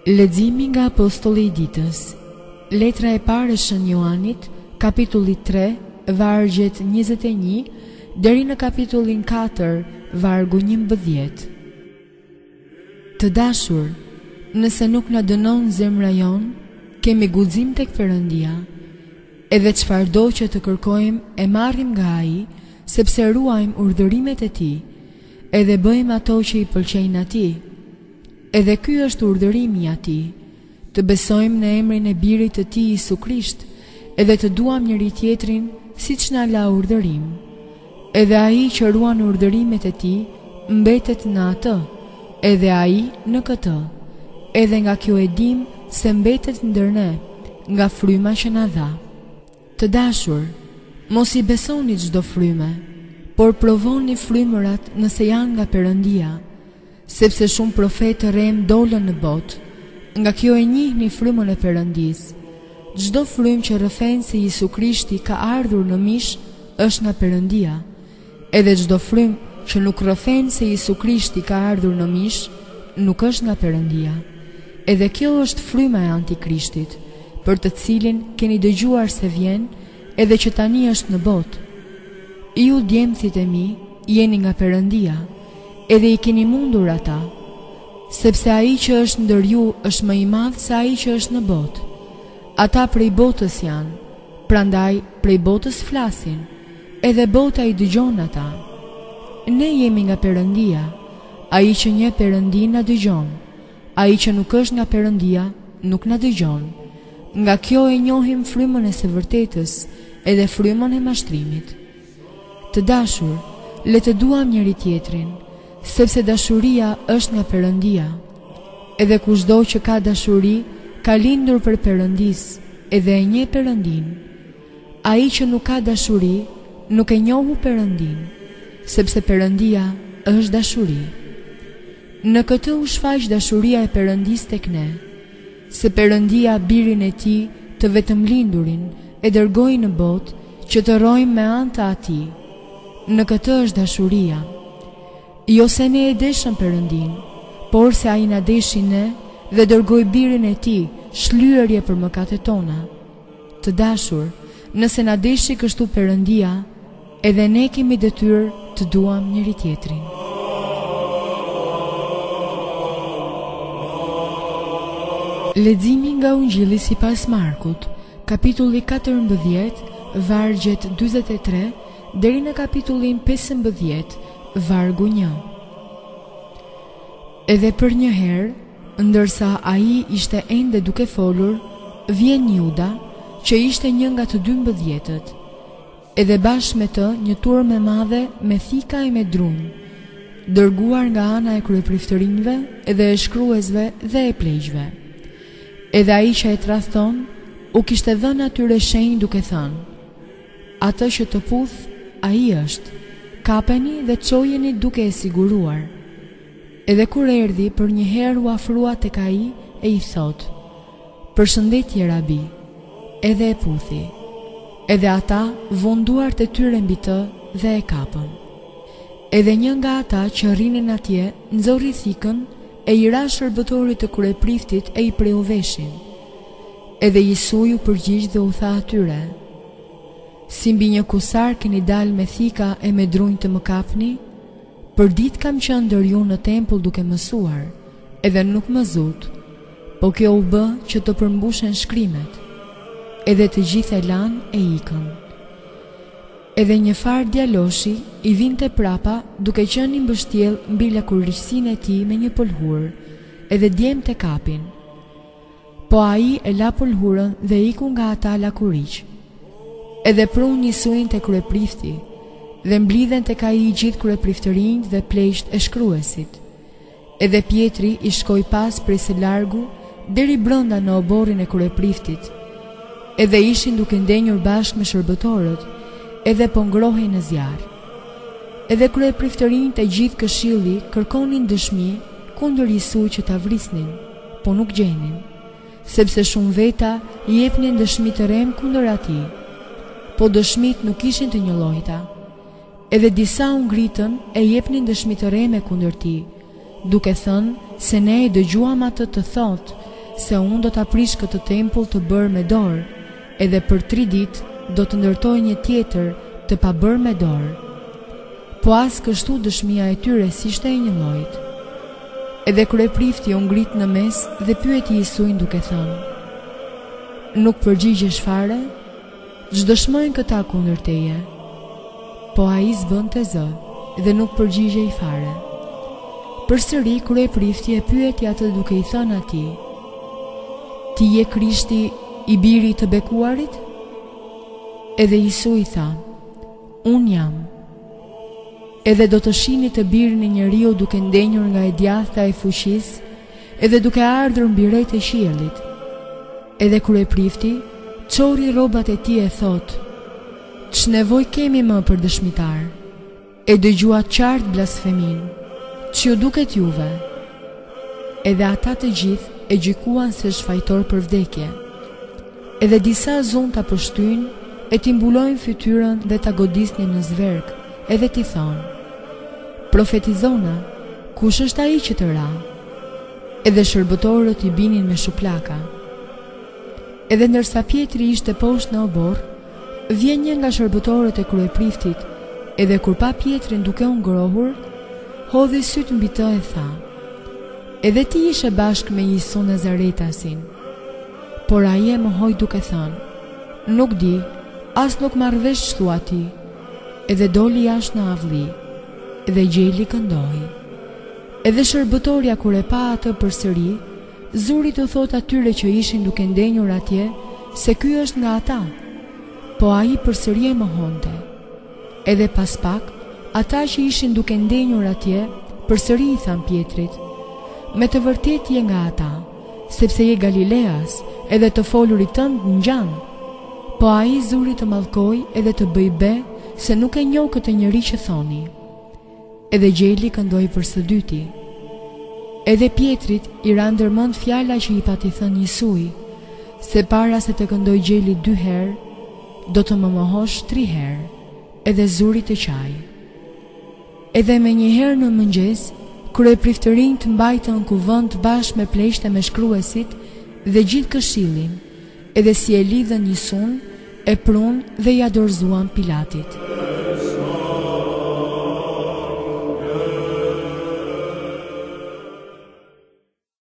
Leximi nga Apostolli i ditës. Letra e parë e Shën Joanit, kapitulli 3, vargjet 21 deri në kapitullin 4, vargu 11. Të dashur, nëse nuk na dënon zemra jon, kemi guxim tek Perëndia. Edhe çfarëdo që të kërkojmë e marrim nga Ai, sepse ruajmë urdhërimet e Tij, edhe bëjmë ato që i pëlqejnë Atij. Edhe ky është urdhërimi i Atij, të besojmë në emrin e Birit të Tij Isu Krisht, edhe të duam njëri tjetrin siç na la urdhërim. Edhe ai që ruan urdhërimet e Tij mbetet në atë, edhe ai në këtë. Edhe nga kjo e dim se mbetet ndër ne, nga fryma që na dha. Të dashur, mos i besoni çdo fryme, por provoni frymërat nëse janë nga Perëndia, sepse shumë profetë rrem dolën në botë. Nga kjo e njihni frymën e Perëndisë. Çdo frymë që rrëfen se Isu Krishti ka ardhur në mish është nga Perëndia, edhe çdo frymë që nuk rrëfen se Isu Krishti ka ardhur në mish nuk është nga Perëndia. Edhe kjo është fryma e Antikrishtit, për të cilin keni dëgjuar se vjen, edhe që tani është në botë. Ju djemthit e mi jeni nga Perëndia, edhe i keni mundur ata, sepse ai që është ndër ju është më i madh se ai që është në botë. Ata prej botës janë, prandaj prej botës flasin, edhe bota i dëgjon ata. Ne jemi nga Perëndia, ai që njeh Perëndin na dëgjon, ai që nuk është nga Perëndia nuk na dëgjon. Nga kjo e njohim frymën e së vërtetës, edhe frymën e mashtrimit. Të dashur, le të duam njëri tjetrin, sepse dashuria është nga Perëndia. Edhe kushdo që ka dashuri, ka lindur për Perëndisë, edhe e njeh Perëndin. Ai që nuk ka dashuri, nuk e njohu Perëndin, sepse Perëndia është dashuri. Në këtë u shfaq dashuria e Perëndisë tek ne, se Perëndia Birin e Tij të vetëm lindurin e dërgoi në botë që të rrojmë me anë të Atij. Në këtë është dashuria. Jo se ne e deshëm Perëndin, por se ai na deshi ne dhe dërgoi Birin e Tij shlyerje për mëkatet tona. Të dashur, nëse na deshi kështu Perëndia, edhe ne kemi detyrë të duam njëri tjetrin. Leximi nga Ungjilli sipas Markut, kapitulli 14, vargjet 43 deri në kapitullin 15, vargu 1. Edhe për një herë, ndërsa ai ishte ende duke folur, vjen Juda, që ishte një nga të 12-tët, edhe bashkë me të një turmë e madhe me thika e me drunj, dërguar nga ana e kryepriftërinjve edhe e shkruesve dhe e pleqjve. Edhe ai që e tradhton, u kishte dhënë atyre shenjë duke thënë: atë që të puth, ai është, kapeni dhe çojeni duke e siguruar. Edhe kur erdhi, për një herë u afrua tek ai e i thot: përshëndetje Rabi, edhe e puthi. Edhe ata vun duart e tyre mbi të dhe e kapën. Edhe një nga ata që rrinin atje nxorri thikën e i ra shërbëtorit të kryepriftit e i preu veshin. Edhe Jesusi u përgjigj dhe u tha atyre: si mbi një kusar keni dalë me thika e me drunj të më kapni? Për ditë kam qenë ndër ju në tempull duke mësuar, edhe nuk më zut, po kjo u bë që të përmbushen shkrimet. Edhe të gjithë e lanë e ikën. Edhe një far djaloshi i vinte prapa duke qenë i mbështjell mbi lakurishsinë e tij me një pëlhur, edhe djemte kapin. Po ai e la pëlhurën dhe iku nga ata lakuriq. Edhe prun njësuin te kryeprifti, dhe mblidhen tek ai i gjithë kryepriftërinjt dhe pleqjt e shkruesit. Edhe Pietri i shkoi pas prej së largu deri brenda në oborrin e kryepriftit. Edhe ishin duke ndenjur bashkë me shërbëtorët, edhe po ngrohej në zjarr. Edhe kryepriftërinjt e gjithë këshilli kërkonin dëshmi kundër Jesuit që ta vrisnin, po nuk gjenin, sepse shumë veta i jepnin dëshmi të rrem kundër atij, po dëshmit nuk ishin të njëllojta. Edhe disa u ngritën e jepnin dëshmi të rreme kundër tij, duke thënë se ne e dëgjuam atë të thotë se unë do të aprish këtë tempull të bërë me dorë, edhe për 3 ditë do të ndërtoj një tjetër të pa bërë me dorë. Po as kështu dëshmia e tyre si ishte e një llojit. Edhe kryeprifti u ngrit në mes dhe pyeti Isuin duke thënë: "Nuk përgjigjesh fare? Ç'dëshmojnë këta kundër teje?" Po ai zbënte zë dhe nuk përgjigjej fare. Përsëri kryeprifti e pyeti atë duke i thënë atij: "Ti je Krishti, i biri të bekuarit?" Edhe Isu i tha: "Unë jam." Edhe do të shihni të birin e njeriu duke ndenjur nga e djathta e fuqisë, edhe duke ardhur mbi rrejt e qiellit. Edhe kryeprifti çori rrobat e tij e thot: "Ç'nevojë kemi më për dëshmitar?" E dëgjua qartë blasfemin: "Ç'ju duket juve?" Edhe ata të gjithë e gjykuan se shfajtor për vdekje. Edhe disa zonta pështyn e t'i mbulojnë fytyrën dhe ta godisnin në zverk, edhe t'i thonë: "Profetizona, kush është ai që të ra?" Edhe shërbëtorët i binin me shuplaka. Edhe ndërsa Pietri ishte poshtë në obor, vjen një nga shërbëtorët e kryepriftit, edhe kur pa Pietrin duke u ngrohur, hodhi syt mbi të e tha: "Edhe ti ishe bashkë me Isun Nazaretasin." Por ai e mohoi duke thënë: "Nuk di, as nuk marr vesh ç'thua ti." Edhe doli jashtë në avlli, dhe gjeli këndoi. Edhe shërbëtorja kur e pa atë përsëri, zuri të thot atyre që ishin duke ndenjur atje se ky është nga ata. Po ai përsëri e mohonte. Edhe pas pak, ata që ishin duke ndenjur atje përsëri i than Pietrit: "Me të vërtetë je nga ata, sepse je Galileas, edhe të folurit tënd ngjan." Po ai zuri të mallkoi edhe të bëj be se nuk e njoh këtë njeri që thoni. Edhe gjeli këndoi për së dyti. Edhe Pietrit i ra ndërmend fjala që i pati thënë Isui: "Se para se të këndoj gjeli 2 herë, do të më mohosh 3 herë." Edhe zuri të qaj. Edhe me një herë në mëngjes, kryepriftërinjt mbajtën kuvend bashkë me pleqtë me shkruesit dhe gjithë këshillin, edhe si e lidhën Isun, e prun dhe ja dorëzuan Pilatit.